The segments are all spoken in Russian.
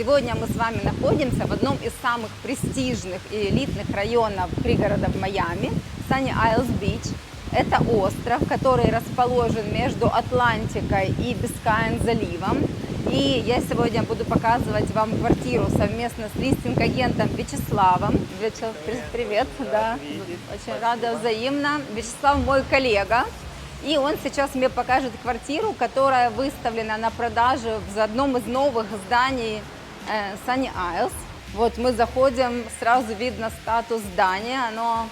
Сегодня мы с вами находимся в одном из самых престижных и элитных районов пригорода Майами, Sunny Isles Beach. Это остров, который расположен между Атлантикой и Бискайн-заливом. И я сегодня буду показывать вам квартиру совместно с листинг-агентом Вячеславом. Привет, да, очень рада, взаимно. Вячеслав мой коллега. И он сейчас мне покажет квартиру, которая выставлена на продажу в одном из новых зданий Sunny Isles. Вот мы заходим, сразу видно статус здания. Оно,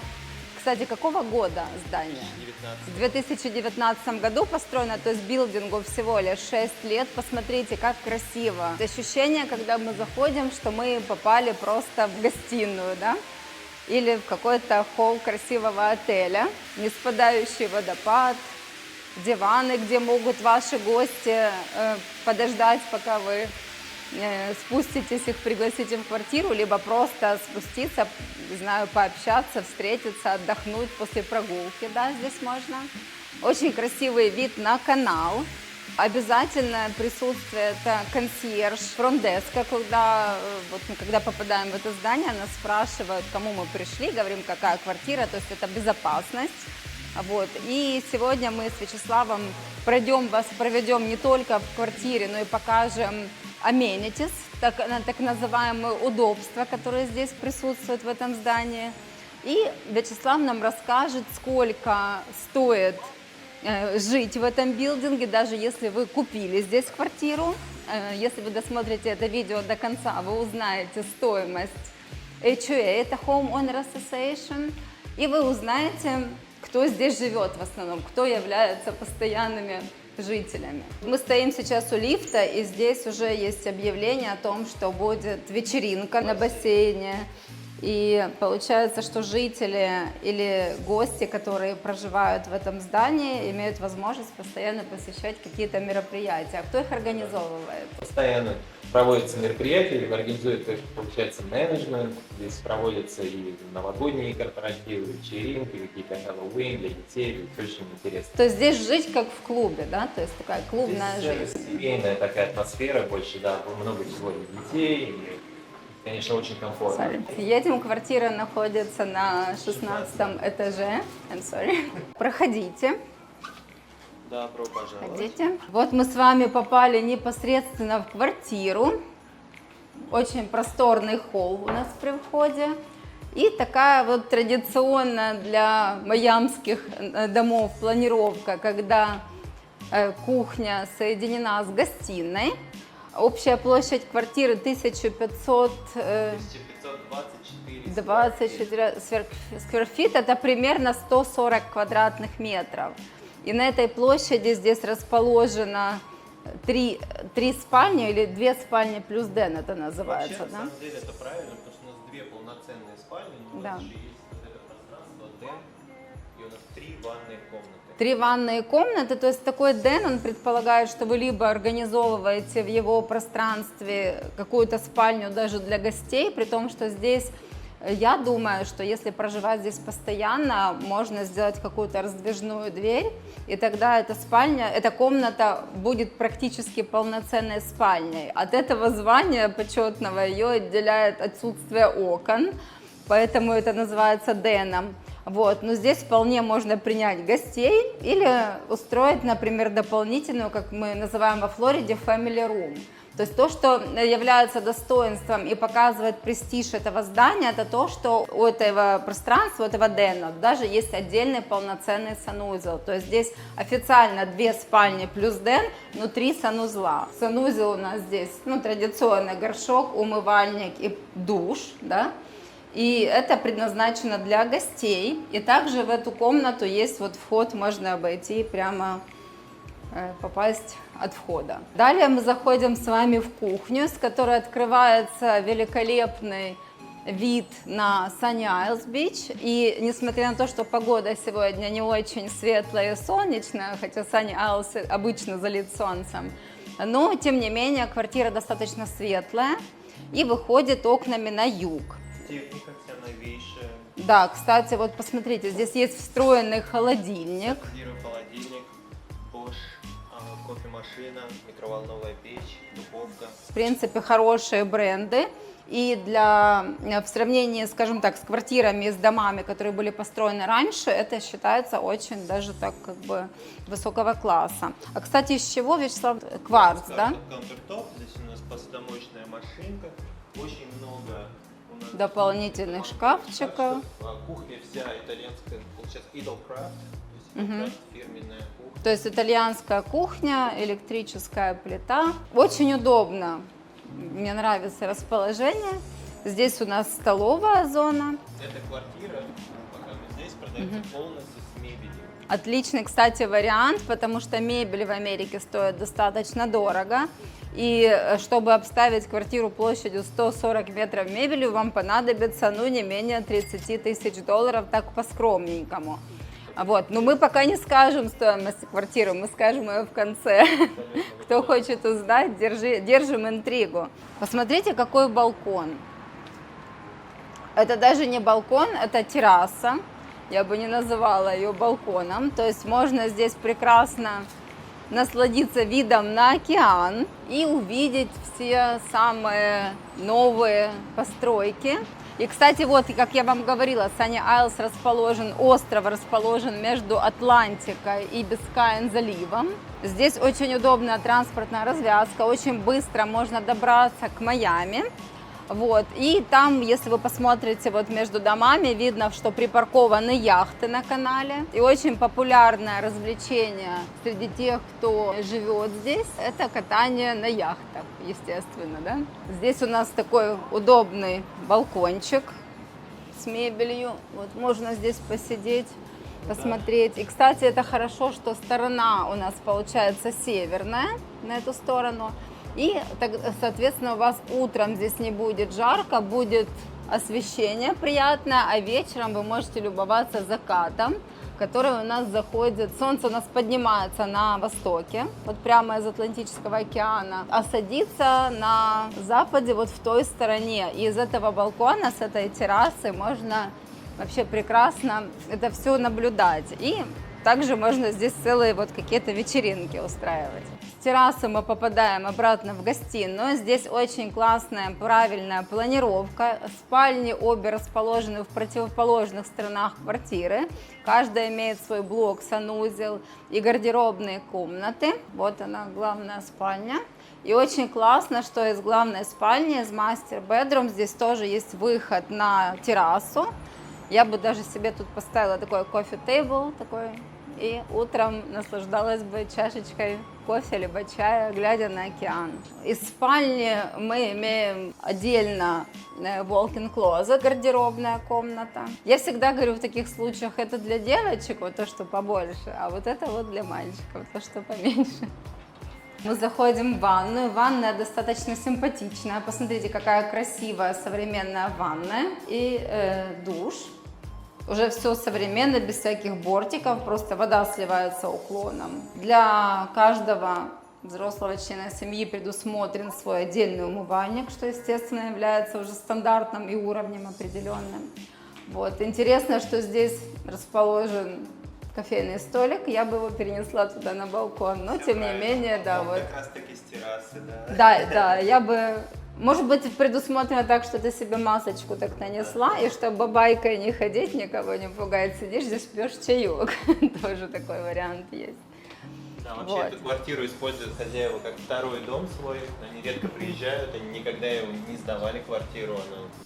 кстати, какого года здание? 2019. В 2019 году построено, то есть билдингу всего лишь 6 лет. Посмотрите, как красиво. Ощущение, когда мы заходим, что мы попали просто в гостиную, да? Или в какой-то холл красивого отеля. Неспадающий водопад, диваны, где могут ваши гости подождать, пока вы спуститесь, их пригласите в квартиру, либо просто спуститься, не знаю, пообщаться, встретиться, отдохнуть после прогулки, да, здесь можно. Очень красивый вид на канал. Обязательное присутствие – это консьерж, фронт-деска, когда попадаем в это здание, нас спрашивают, к кому мы пришли, говорим, какая квартира, то есть это безопасность. Вот. И сегодня мы с Вячеславом проведем не только в квартире, но и покажем amenities, так называемые удобства, которые здесь присутствуют в этом здании. И Вячеслав нам расскажет, сколько стоит жить в этом билдинге, даже если вы купили здесь квартиру. Если вы досмотрите это видео до конца, вы узнаете стоимость HOA, это Home Owner Association, и вы узнаете, кто здесь живет в основном, кто является постоянными жителями. Мы стоим сейчас у лифта, и здесь уже есть объявление о том, что будет вечеринка на бассейне. И получается, что жители или гости, которые проживают в этом здании, имеют возможность постоянно посещать какие-то мероприятия. А кто их организовывает? Постоянно проводятся мероприятия, организует их, получается, менеджмент. Здесь проводятся и новогодние корпоративы, вечеринки, какие-то Хэллоуин для детей. Очень интересно. То есть здесь жить как в клубе, да? То есть такая клубная здесь жизнь. Семейная такая атмосфера больше, да, много всего для детей. И, конечно, очень комфортно. Едем, квартира находится на 16 этаже. Проходите. Добро пожаловать. Проходите. Вот мы с вами попали непосредственно в квартиру. Очень просторный холл у нас при входе. И такая вот традиционная для майамских домов планировка, когда кухня соединена с гостиной. Общая площадь квартиры 1524 скверфит, это примерно 140 квадратных метров. И на этой площади здесь расположено три спальни или 2 спальни плюс den, это называется. Вообще, да? на самом деле это правильно, потому что у нас 2 полноценные спальни, но Да. у нас еще есть вот это пространство den, и у нас 3 ванные комнаты. 3 ванные комнаты, то есть такой den, он предполагает, что вы либо организовываете в его пространстве какую-то спальню даже для гостей, при том, что здесь, я думаю, что если проживать здесь постоянно, можно сделать какую-то раздвижную дверь, и тогда эта комната будет практически полноценной спальней. От этого звания почетного ее отделяет отсутствие окон, поэтому это называется деном. Вот. Но здесь вполне можно принять гостей или устроить, например, дополнительную, как мы называем во Флориде, family room. То есть то, что является достоинством и показывает престиж этого здания, это то, что у этого пространства, у этого дена даже есть отдельный полноценный санузел. То есть здесь официально 2 спальни плюс ден, внутри санузла. Санузел у нас здесь, традиционный горшок, умывальник и душ, да. И это предназначено для гостей. И также в эту комнату есть вход, можно обойти прямо, попасть от входа. Далее мы заходим с вами в кухню, с которой открывается великолепный вид на Sunny Isles Beach. И несмотря на то, что погода сегодня не очень светлая и солнечная, хотя Sunny Isles обычно залит солнцем, но тем не менее квартира достаточно светлая и выходит окнами на юг. Техника вся новейшая. Да, кстати, вот посмотрите, здесь есть встроенный холодильник. Холодильник, Bosch, кофемашина. кофемашина, микроволновая печь, духовка. В принципе, хорошие бренды. И в сравнении, скажем так, с квартирами, с домами, которые были построены раньше, это считается очень даже так как бы высокого класса. А, кстати, из чего, Вячеслав? Кварц, да? Каунтертоп, здесь у нас посудомоечная машинка, очень много у нас Дополнительных шкафчиков. Кухня вся итальянская, получается, Edelcraft, то есть Edelcraft фирменная кухня. То есть итальянская кухня, электрическая плита. Очень удобно. Мне нравится расположение. Здесь у нас столовая зона. Эта квартира, пока мы здесь, продается полностью с мебелью. Отличный, кстати, вариант, потому что мебель в Америке стоит достаточно дорого. И чтобы обставить квартиру площадью 140 метров мебелью, вам понадобится, ну, не менее 30 тысяч долларов, так по-скромненькому. Вот. Но мы пока не скажем стоимость квартиры, мы скажем ее в конце. Кто хочет узнать, держим интригу. Посмотрите, какой балкон. Это даже не балкон, это терраса. Я бы не называла ее балконом. То есть можно здесь прекрасно насладиться видом на океан и увидеть все самые новые постройки. И, кстати, вот, как я вам говорила, Sunny Isles остров расположен между Атлантикой и Бискайн заливом. Здесь очень удобная транспортная развязка, очень быстро можно добраться к Майами. Вот. И там, если вы посмотрите вот между домами, видно, что припаркованы яхты на канале. И очень популярное развлечение среди тех, кто живет здесь, это катание на яхтах, естественно, да? Здесь у нас такой удобный балкончик с мебелью. Вот можно здесь посидеть, посмотреть. И, кстати, это хорошо, что сторона у нас получается северная на эту сторону. И, соответственно, у вас утром здесь не будет жарко, будет освещение приятное, а вечером вы можете любоваться закатом, который у нас заходит. Солнце у нас поднимается на востоке, вот прямо из Атлантического океана, а садится на западе, вот в той стороне. И из этого балкона, с этой террасы можно вообще прекрасно это все наблюдать. И также можно здесь целые вот какие-то вечеринки устраивать. С террасы мы попадаем обратно в гостиную. Здесь очень классная, правильная планировка. Спальни обе расположены в противоположных сторонах квартиры. Каждая имеет свой блок, санузел и гардеробные комнаты. Вот она, главная спальня. И очень классно, что из главной спальни, из мастер-бедрум, здесь тоже есть выход на террасу. Я бы даже себе тут поставила такой кофе-тейбл, такой, и утром наслаждалась бы чашечкой кофе либо чая, глядя на океан. Из спальни мы имеем отдельно walk-in closet, гардеробная комната. Я всегда говорю в таких случаях, это для девочек, вот то, что побольше, а вот это вот для мальчиков, то, что поменьше. Мы заходим в ванную. Ванная достаточно симпатичная. Посмотрите, какая красивая современная ванная. И душ. Уже все современно, без всяких бортиков. Просто вода сливается уклоном. Для каждого взрослого члена семьи предусмотрен свой отдельный умывальник, что, естественно, является уже стандартным и уровнем определенным. Вот. Интересно, что здесь расположен кофейный столик, я бы его перенесла туда на балкон, но тем не менее, да, вот. Как раз таки с террасы, да? Да, я бы, может быть, предусмотрено так, что ты себе масочку так нанесла, и чтобы бабайкой не ходить, никого не пугать, сидишь здесь, пьешь чаек, тоже такой вариант есть. Да, вообще эту квартиру используют хозяева как второй дом свой, они редко приезжают, они никогда его не сдавали квартиру.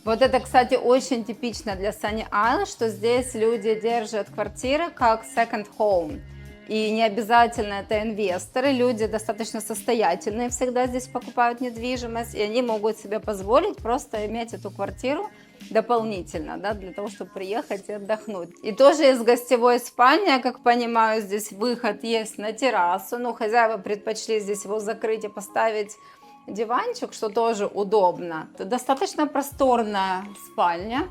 Вот это, кстати, очень типично для Sunny Isles, что здесь люди держат квартиры как second home. И не обязательно это инвесторы, люди достаточно состоятельные всегда здесь покупают недвижимость, и они могут себе позволить просто иметь эту квартиру дополнительно, да, для того, чтобы приехать и отдохнуть. И тоже из гостевой спальни, я как понимаю, здесь выход есть на террасу, но хозяева предпочли здесь его закрыть и поставить диванчик, что тоже удобно. Это достаточно просторная спальня.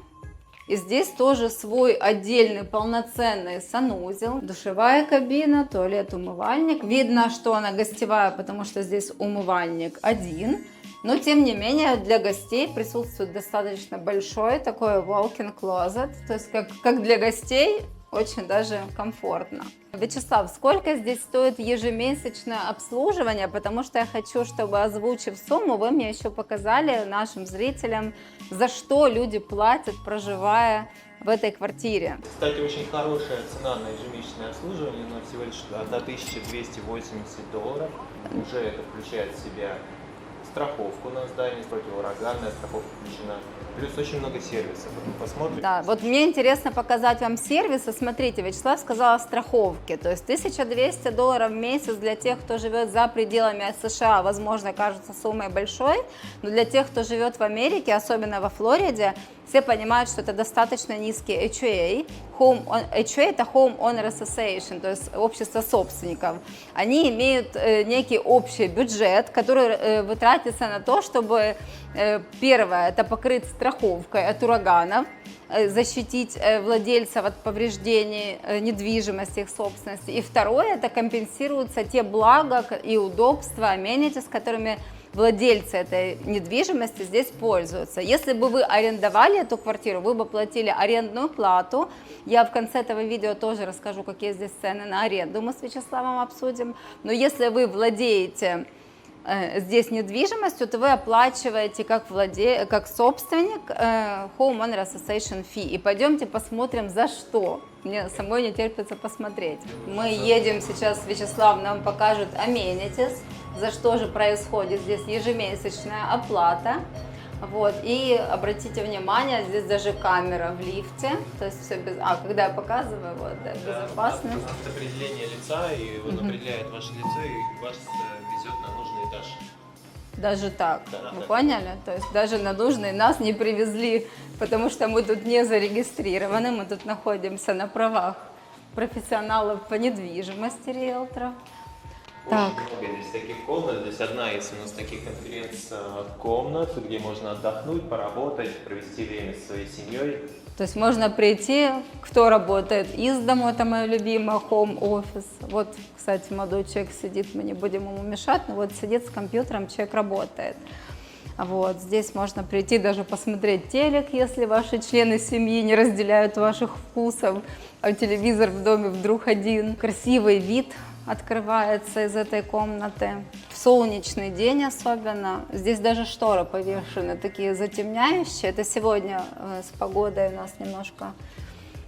И здесь тоже свой отдельный полноценный санузел, душевая кабина, туалет, умывальник. Видно, что она гостевая, потому что здесь умывальник один. Но, тем не менее, для гостей присутствует достаточно большой такой walk-in closet. То есть, как для гостей, очень даже комфортно. Вячеслав, сколько здесь стоит ежемесячное обслуживание? Потому что я хочу, чтобы, озвучив сумму, вы мне еще показали нашим зрителям, за что люди платят, проживая в этой квартире. Кстати, очень хорошая цена на ежемесячное обслуживание, но всего лишь $1280. Уже это включает в себя страховку на здание, противоураганная страховка включена. Плюс очень много сервисов. Мы посмотрим. Да, вот мне интересно показать вам сервисы. Смотрите, Вячеслав сказал о страховке. То есть $1200 в месяц для тех, кто живет за пределами США, возможно, кажется суммой большой, но для тех, кто живет в Америке, особенно во Флориде, все понимают, что это достаточно низкий HOA. HOA – это Home Owner Association, то есть общество собственников. Они имеют некий общий бюджет, который вытратится на то, чтобы, первое, это покрыть страховкой от ураганов, защитить владельцев от повреждений недвижимости, их собственности. И второе, это компенсируются те блага и удобства, amenities, с которыми владельцы этой недвижимости здесь пользуются. Если бы вы арендовали эту квартиру, вы бы платили арендную плату. Я в конце этого видео тоже расскажу, какие здесь цены на аренду, мы с Вячеславом обсудим. Но если вы владеете здесь недвижимостью, то вы оплачиваете как собственник Home Owner Association Fee. И пойдемте посмотрим, за что. Мне самой не терпится посмотреть. Мы едем сейчас, Вячеслав нам покажет amenities, за что же происходит здесь ежемесячная оплата. Вот, и обратите внимание, здесь даже камера в лифте, то есть все без... когда я показываю, вот, да, безопасность. Да, определение лица, и он определяет ваше лицо, и вас везет на нужный этаж. Даже так, Да, вы да. поняли? То есть даже на нужный нас не привезли, потому что мы тут не зарегистрированы, мы тут находимся на правах профессионалов по недвижимости, риэлторов. Так. Очень много здесь таких комнат. Здесь одна из у нас таких конференц-комнат, где можно отдохнуть, поработать, провести время со своей семьей. То есть можно прийти, кто работает из дому, это мое любимое, home office. Вот, кстати, молодой человек сидит, мы не будем ему мешать, но вот сидит с компьютером, человек работает. Вот, здесь можно прийти даже посмотреть телек, если ваши члены семьи не разделяют ваших вкусов, а телевизор в доме вдруг один. Красивый вид открывается из этой комнаты. В солнечный день особенно. Здесь даже шторы повешены, такие затемняющие. Это сегодня с погодой у нас немножко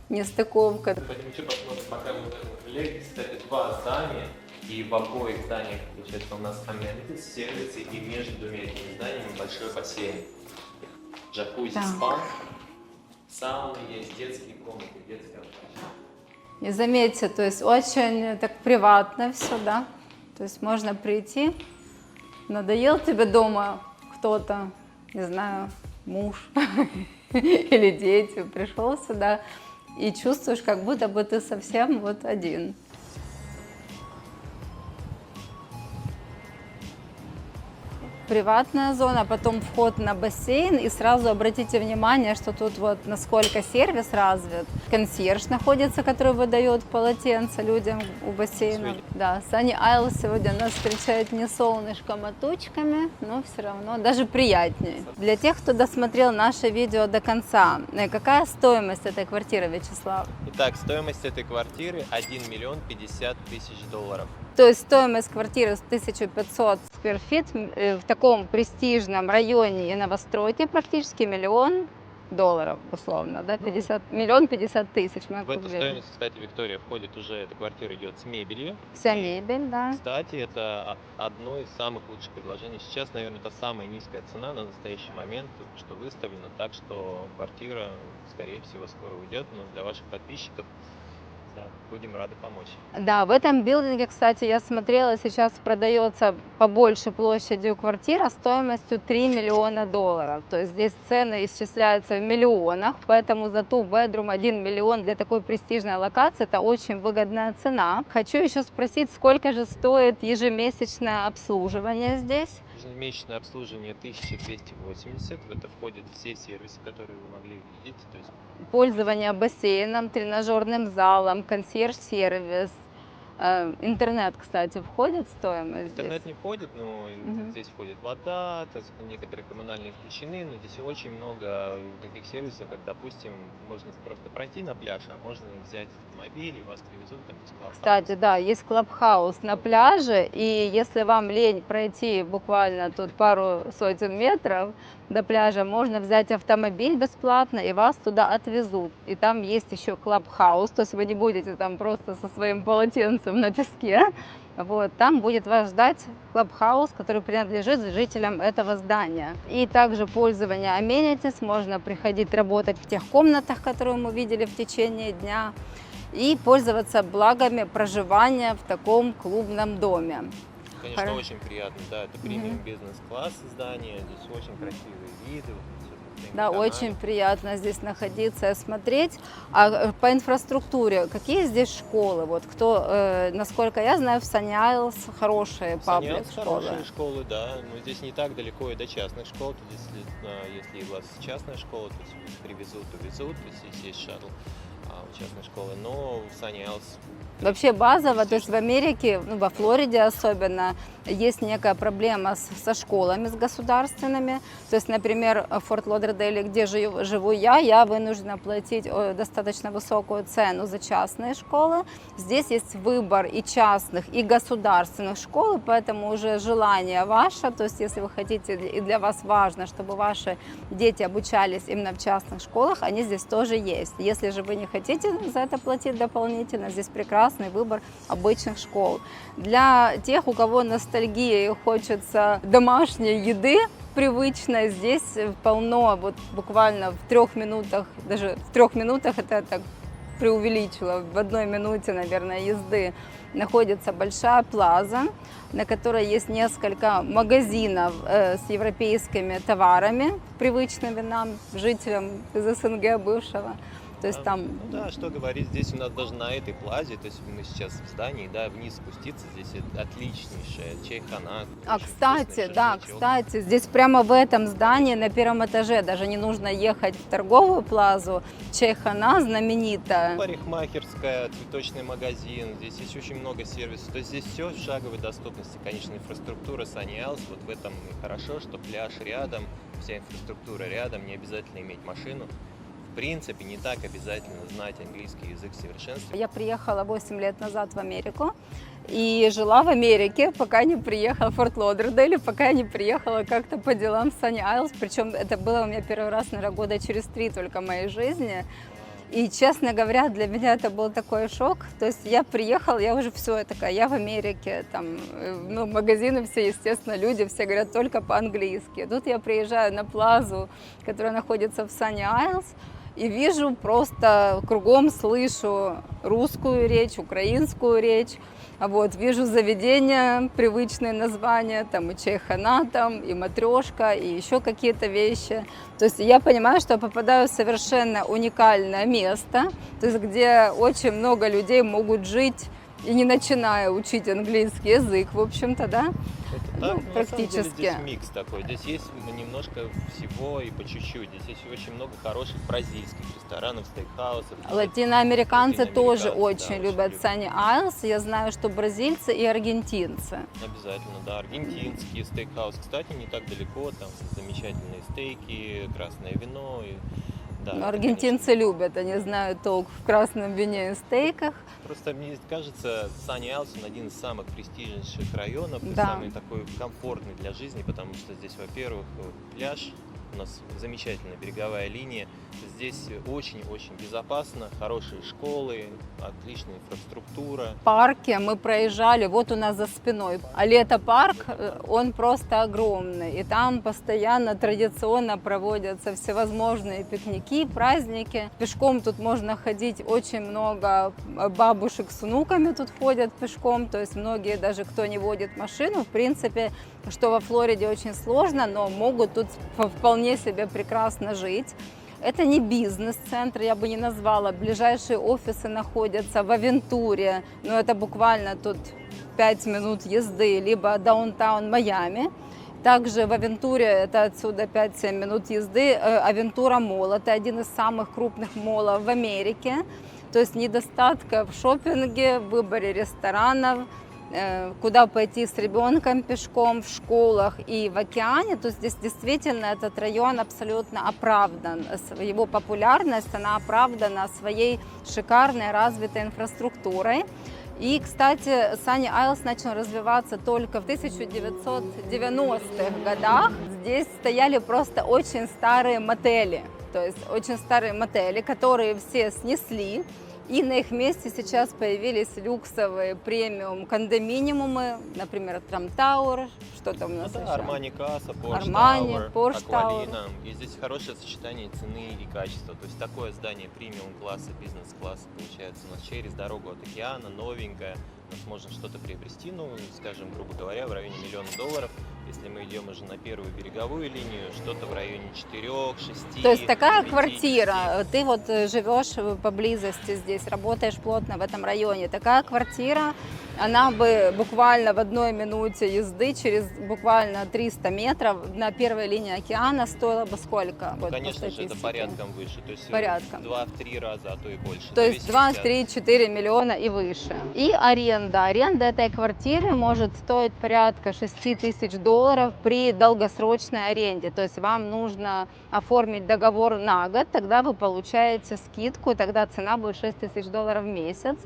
нестыковка. Пойдемте посмотрим, пока мы в этом коллеге. Кстати, два здания, и в обоих зданиях, получается, у нас amenities, сервисы, и между двумя этими зданиями большой бассейн. Джакузи, спа, сауны есть, детские комнаты, детская площадка. И заметьте, то есть очень так приватно все, да? То есть можно прийти, надоел тебе дома кто-то, не знаю, муж или дети, пришел сюда и чувствуешь, как будто бы ты совсем вот один. Приватная зона, потом вход на бассейн, и сразу обратите внимание, что тут вот насколько сервис развит. Консьерж находится, который выдает полотенца людям у бассейна. Да, Sunny Isle сегодня нас встречает не солнышком, а тучками, но все равно даже приятнее. Для тех, кто досмотрел наше видео до конца, какая стоимость этой квартиры, Вячеслав? Итак, стоимость этой квартиры $1 050 000. То есть стоимость квартиры 1500 square feet в таком престижном районе и новостройке практически $1 000 000, условно, да, 50, 1 050 000. В эту стоимость, кстати, Виктория, входит уже, эта квартира идет с мебелью. Вся мебель, да. Кстати, это одно из самых лучших предложений. Сейчас, наверное, это самая низкая цена на настоящий момент, что выставлено, так что квартира, скорее всего, скоро уйдет, но для ваших подписчиков да, будем рады помочь. Да, в этом билдинге, кстати, я смотрела, сейчас продается побольше площадью квартира стоимостью $3 миллиона. То есть здесь цены исчисляются в миллионах, поэтому за two bedroom 1 миллион для такой престижной локации это очень выгодная цена. Хочу еще спросить, сколько же стоит ежемесячное обслуживание здесь? Ежемесячное обслуживание 1280, в это входят все сервисы, которые вы могли видеть. То есть Пользование бассейном, тренажерным залом, консьерж-сервис, Интернет, кстати, входит в стоимость здесь? Интернет не входит, но Мгм. здесь входит вода, то есть некоторые коммунальные включены, но здесь очень много таких сервисов, как, допустим, можно просто пройти на пляж, а можно взять автомобиль, и вас привезут там из Клабхауса. Кстати, да, есть клабхаус на пляже, и если вам лень пройти буквально тут пару сотен метров до пляжа, можно взять автомобиль бесплатно, и вас туда отвезут. И там есть еще клабхаус, то есть вы не будете там просто со своим полотенцем на песке. Вот, там будет вас ждать клабхаус, который принадлежит жителям этого здания. И также пользование amenities, можно приходить работать в тех комнатах, которые мы видели в течение дня, и пользоваться благами проживания в таком клубном доме. Конечно, Хоро- очень приятно, да, это премиум бизнес-класс здания, здесь очень красивые виды, вот всё по Да, каналам. очень приятно здесь находиться и смотреть. А по инфраструктуре, какие здесь школы? Вот кто, насколько я знаю, в Sunny Isles хорошие паблик Саньяс школы. хорошие школы, да, но здесь не так далеко и до частных школ. Тут если у вас частная школа, то есть привезут, увезут, то есть здесь есть шаттл у частной школы, но в Sunny Isles Вообще базово, то есть в Америке, ну, во Флориде особенно, есть некая проблема со школами, с государственными. То есть, например, в Форт Лодердейле, где живу я вынуждена платить достаточно высокую цену за частные школы. Здесь есть выбор и частных, и государственных школ, и поэтому уже желание ваше, то есть если вы хотите, и для вас важно, чтобы ваши дети обучались именно в частных школах, они здесь тоже есть. Если же вы не хотите за это платить дополнительно, здесь прекрасный выбор обычных школ. Для тех, у кого ностальгия и хочется домашней еды привычной, здесь полно, вот буквально в 3 минутах, даже в 3 минутах, это я так преувеличила, в 1 минуте, наверное, езды, находится большая плаза, на которой есть несколько магазинов с европейскими товарами, привычными нам, жителям из СНГ бывшего. То есть там... Ну да, что говорить, здесь у нас даже на этой плазе, то есть мы сейчас в здании, да, вниз спуститься, здесь отличнейшая чайхана. А, очень кстати, вкусный да, шашлычок. кстати, здесь прямо в этом здании на 1-м этаже, даже не нужно ехать в торговую плазу, чайхана знаменитая. Парикмахерская, цветочный магазин, здесь есть очень много сервисов, то есть здесь все в шаговой доступности. Конечно, инфраструктура Sunny Isles, вот в этом и хорошо, что пляж рядом, вся инфраструктура рядом, не обязательно иметь машину. В принципе, не так обязательно знать английский язык в совершенстве. Я приехала 8 лет назад в Америку и жила в Америке, пока не приехала в Форт Лодердейле, пока не приехала как-то по делам в Sunny Isles. Причем это было у меня первый раз, наверное, года через 3 только в моей жизни. И, честно говоря, для меня это был такой шок. То есть я приехала, я уже все, я такая, я в Америке, там, ну, магазины все, естественно, люди все говорят только по-английски. Тут я приезжаю на плазу, которая находится в Sunny Isles, и вижу просто кругом, слышу русскую речь, украинскую речь. Вот, вижу заведения, привычные названия, там и чайхана, там, и матрешка, и еще какие-то вещи. То есть я понимаю, что я попадаю в совершенно уникальное место, то есть где очень много людей могут жить и не начиная учить английский язык, в общем-то, да? Это так, Ну, но на самом деле практически. здесь микс такой. Здесь есть немножко всего и по чуть-чуть. Здесь есть очень много хороших бразильских ресторанов, стейкхаусов. Латиноамериканцы тоже Латиноамериканцы, очень да, любят очень Sunny Isles. Я знаю, что бразильцы и аргентинцы. Обязательно, да. Аргентинский стейкхаус, кстати, не так далеко. Там замечательные стейки, красное вино. Да, Но это, аргентинцы любят, они знают толк в красном вине и стейках. Просто мне кажется, Sunny Isles он один из самых престижнейших районов, и Да. самый такой комфортный для жизни, потому что здесь, во-первых, пляж, у нас замечательная береговая линия, здесь очень-очень безопасно, хорошие школы, отличная инфраструктура. В парке мы проезжали, вот у нас за спиной, а лето-парк, он просто огромный, и там постоянно традиционно проводятся всевозможные пикники, праздники. Пешком тут можно ходить, очень много бабушек с внуками тут ходят пешком, то есть многие, даже кто не водит машину, в принципе, что во Флориде очень сложно, но могут тут вполне себе прекрасно жить. Это не бизнес-центр, я бы не назвала. Ближайшие офисы находятся в Авентуре, но это буквально тут 5 минут езды, либо даунтаун Майами. Также в Авентуре, это отсюда 5-7 минут езды, Авентура Молл. Это один из самых крупных моллов в Америке. то есть недостатка в шопинге, в выборе ресторанов, куда пойти с ребенком пешком в школах и в океане, то здесь действительно этот район абсолютно оправдан. Его популярность, она оправдана своей шикарной развитой инфраструктурой. И, кстати, Sunny Isles начал развиваться только в 1990-х годах. Здесь стояли просто очень старые мотели, то есть очень старые мотели, которые все снесли. И на их месте сейчас появились люксовые премиум кондоминиумы, например, Trump Tower, что там у нас еще? Армани Касса, Armani, Porsche Tower. Аквалина. И здесь хорошее сочетание цены и качества. То есть такое здание премиум класса, бизнес-класса получается у нас через дорогу от океана, новенькое. У нас можно что-то приобрести, ну, скажем, грубо говоря, в районе $1 000 000. Если мы идем уже на первую береговую линию, что-то в районе 4-6. То есть такая 9, квартира, 10. ты вот живешь поблизости здесь, работаешь плотно в этом районе, такая квартира, она бы буквально в 1 минуте езды через буквально 300 метров на первой линии океана стоила бы сколько? Ну, Вот, по конечно же, это статистике? порядком выше. То есть Порядком. в 2-3 раза, а то и больше. То есть 2, зависит 3, 4 миллиона и выше. И аренда. Аренда этой квартиры может стоить порядка $6000 при долгосрочной аренде. То есть вам нужно оформить договор на год, тогда вы получаете скидку, тогда цена будет $6000 в месяц.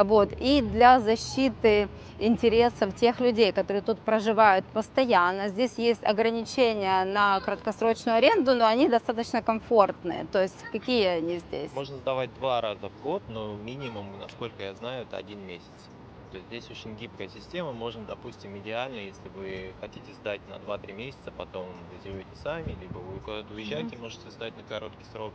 Вот. И для защиты интересов тех людей, которые тут проживают постоянно, здесь есть ограничения на краткосрочную аренду, но они достаточно комфортные. То есть какие они здесь? Можно сдавать 2 раза в год, но минимум, насколько я знаю, это 1 месяц. То есть здесь очень гибкая система, можно, допустим, идеально, если вы хотите сдать на 2-3 месяца, потом вы живете сами, либо вы куда-то уезжаете, можете сдать на короткий срок.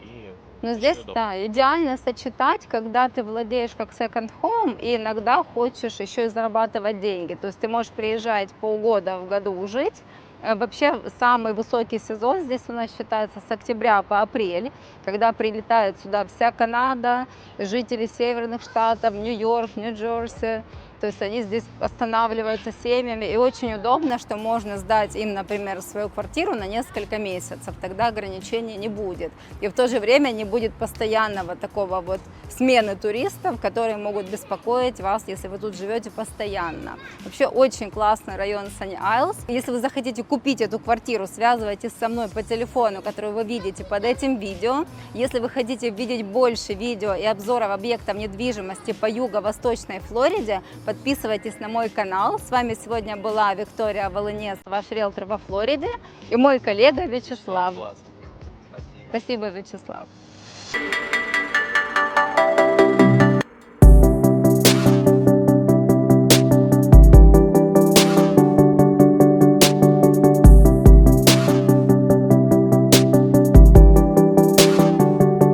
И Но очень здесь, удобно. да, идеально сочетать, когда ты владеешь как second home и иногда хочешь еще и зарабатывать деньги. То есть ты можешь приезжать полгода в году жить. Вообще самый высокий сезон здесь у нас считается с октября по апрель, когда прилетает сюда вся Канада, жители северных штатов, Нью-Йорк, Нью-Джерси. То есть они здесь останавливаются семьями, и очень удобно, что можно сдать им, например, свою квартиру на несколько месяцев, тогда ограничений не будет. И в то же время не будет постоянного такого вот смены туристов, которые могут беспокоить вас, если вы тут живете постоянно. Вообще очень классный район Sunny Isles. Если вы захотите купить эту квартиру, связывайтесь со мной по телефону, который вы видите под этим видео. Если вы хотите видеть больше видео и обзоров объектов недвижимости по юго-восточной Флориде, подписывайтесь на мой канал. С вами сегодня была Виктория Волынец, ваш риэлтор во Флориде, и мой коллега Вячеслав. Классно. Спасибо, Спасибо. Вячеслав.